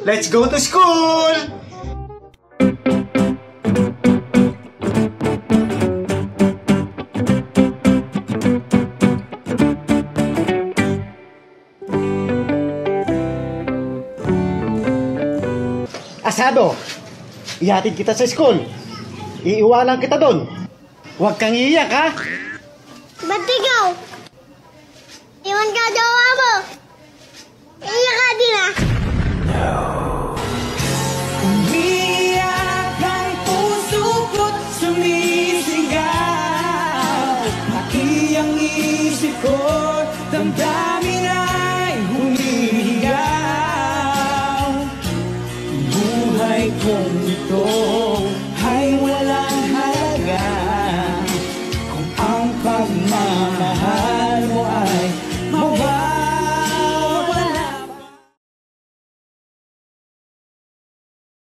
Let's go to school! Asado, ihatid kita sa school. Iiwanan kita doon. Huwag kang iiyak, ha? Ba't ikaw? Iwan ka jowa mo. Iiyak ka din, ha? Umiiyak ang puso ko't sumisigaw. Pati ang isip ko, damdamin ay humihigaw. Buhay kong ito